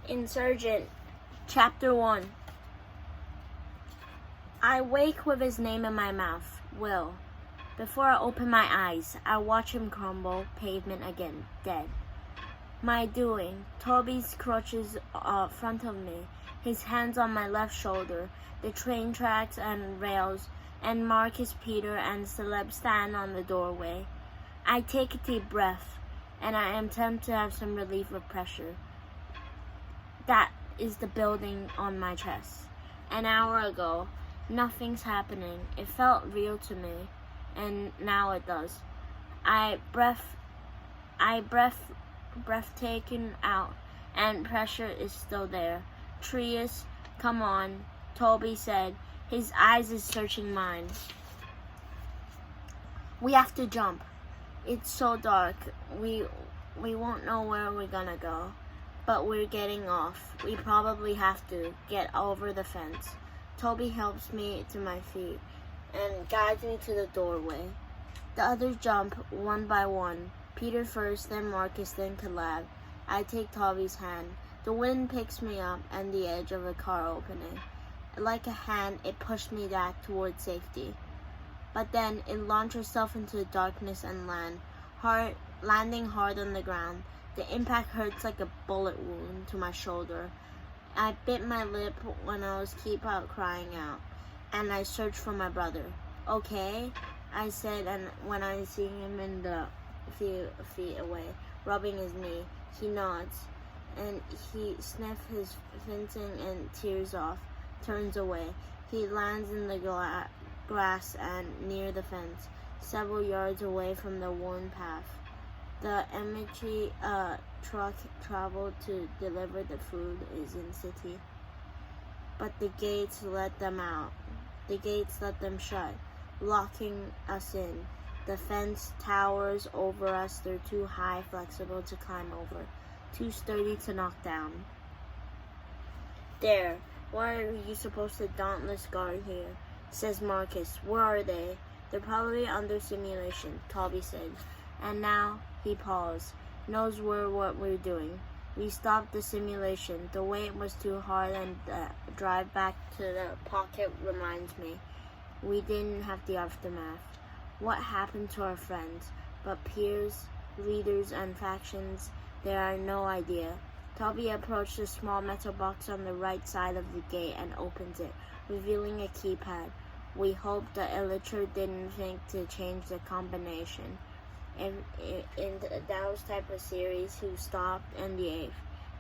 Insurgent, Chapter 1. I wake with his name in my mouth, Will. Before I open my eyes, I watch him crumble pavement again, dead. My doing, Toby's crouches front of me, his hands on my left shoulder, the train tracks and rails, and Marcus, Peter, and Celeb stand on the doorway. I take a deep breath, and I am tempted to have some relief of pressure. That is the building on my chest. An hour ago, nothing's happening. It felt real to me, and now it does. I taken out, and pressure is still there. Trius, come on, Toby said. His eyes is searching mine. We have to jump. It's so dark. We won't know where we're gonna go. But we're getting off. We probably have to get over the fence. Toby helps me to my feet and guides me to the doorway. The others jump one by one. Peter first, then Marcus, then Caleb. I take Toby's hand. The wind picks me up and the edge of a car opening. Like a hand, it pushed me back toward safety. But then it launched itself into the darkness and landing hard on the ground. The impact hurts like a bullet wound to my shoulder. I bit my lip when I was keep out crying out, and I searched for my brother. Okay, I said, and when I see him in the few feet away, rubbing his knee, he nods, and he sniffs his fencing and tears off, turns away. He lands in the grass and near the fence, several yards away from the worn path. The MG truck traveled to deliver the food is in city. But the gates let them out. The gates let them shut, locking us in. The fence towers over us. They're too high, flexible to climb over, too sturdy to knock down. There, why are you supposed to dauntless guard here? Says Marcus. Where are they? They're probably under simulation, Toby said. And now, he paused, knows what we're doing. We stopped the simulation. The wait was too hard, and the drive back to the pocket reminds me. We didn't have the aftermath. What happened to our friends? But peers, leaders, and factions, there are no idea. Toby approached a small metal box on the right side of the gate and opens it, revealing a keypad. We hope the Illiter didn't think to change the combination. In the Dow's type of series, who stopped and the 8th.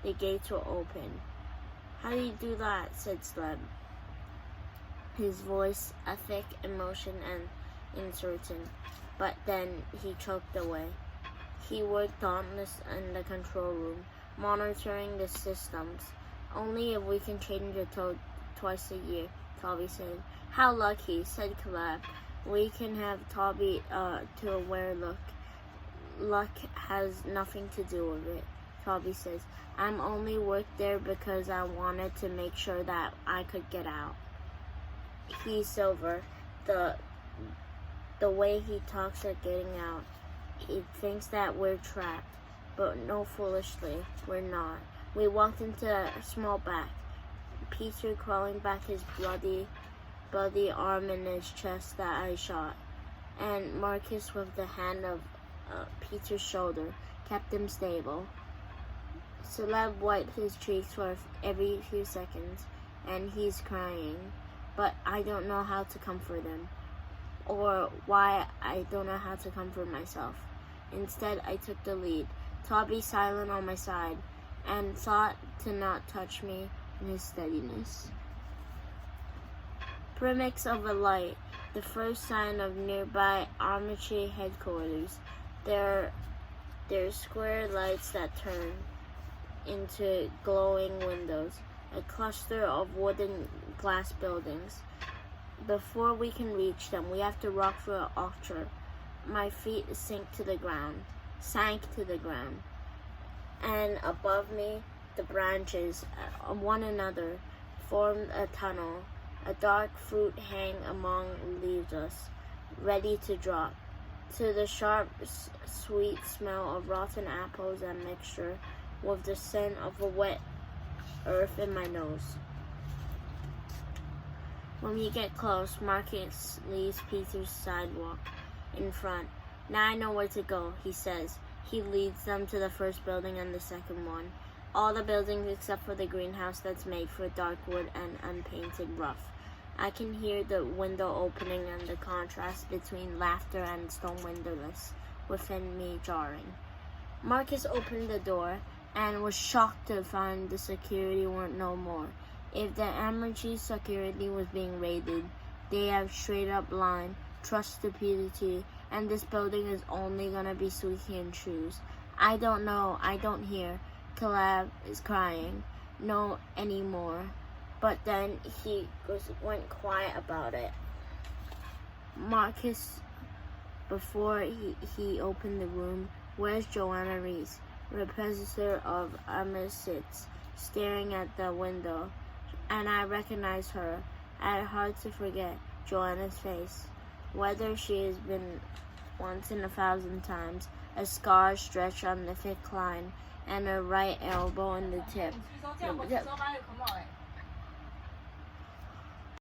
The gates were open. How do you do that? Said Sleb. His voice a thick emotion and uncertain. But then he choked away. He worked dauntless in the control room, monitoring the systems. Only if we can change the code twice a year, Toby said. How lucky, said Caleb. We can have Toby to a wear look. Luck has nothing to do with it, Toby says. I'm only worked there because I wanted to make sure that I could get out. He's silver. The way he talks at getting out, he thinks that we're trapped. But no, foolishly, we're not. We walked into a small back. Peter crawling back his bloody arm in his chest that I shot. And Marcus with the hand of Peter's shoulder kept him stable. Celeb wiped his cheeks for every few seconds, and he's crying. But I don't know how to comfort him, or why I don't know how to comfort myself. Instead, I took the lead. Toby silent on my side, and thought to not touch me in his steadiness. Premix of a light, the first sign of nearby Armature headquarters. There are square lights that turn into glowing windows, a cluster of wooden glass buildings. Before we can reach them, we have to walk through an orchard. My feet sank to the ground, and above me, the branches of one another formed a tunnel. A dark fruit hang among leaves us, ready to drop. To the sharp, sweet smell of rotten apples and mixture with the scent of a wet earth in my nose. When we get close, Marcus leaves Peter's sidewalk in front. Now I know where to go, he says. He leads them to the first building and the second one. All the buildings except for the greenhouse that's made for dark wood and unpainted roof. I can hear the window opening and the contrast between laughter and stone windowless within me jarring. Marcus opened the door and was shocked to find the security weren't no more. If the Amarchi security was being raided, they have straight up line, trust stupidity, and this building is only gonna be squeaky and shoes. I don't know, I don't hear. Caleb is crying. No anymore. But then he went quiet about it. Marcus, before he opened the room, where's Joanna Reese, repressor of Amirsits, staring at the window, and I recognized her. I had hard to forget Joanna's face. Whether she has been once in 1,000 times, a scar stretched on the thick line, and her right elbow in the tip.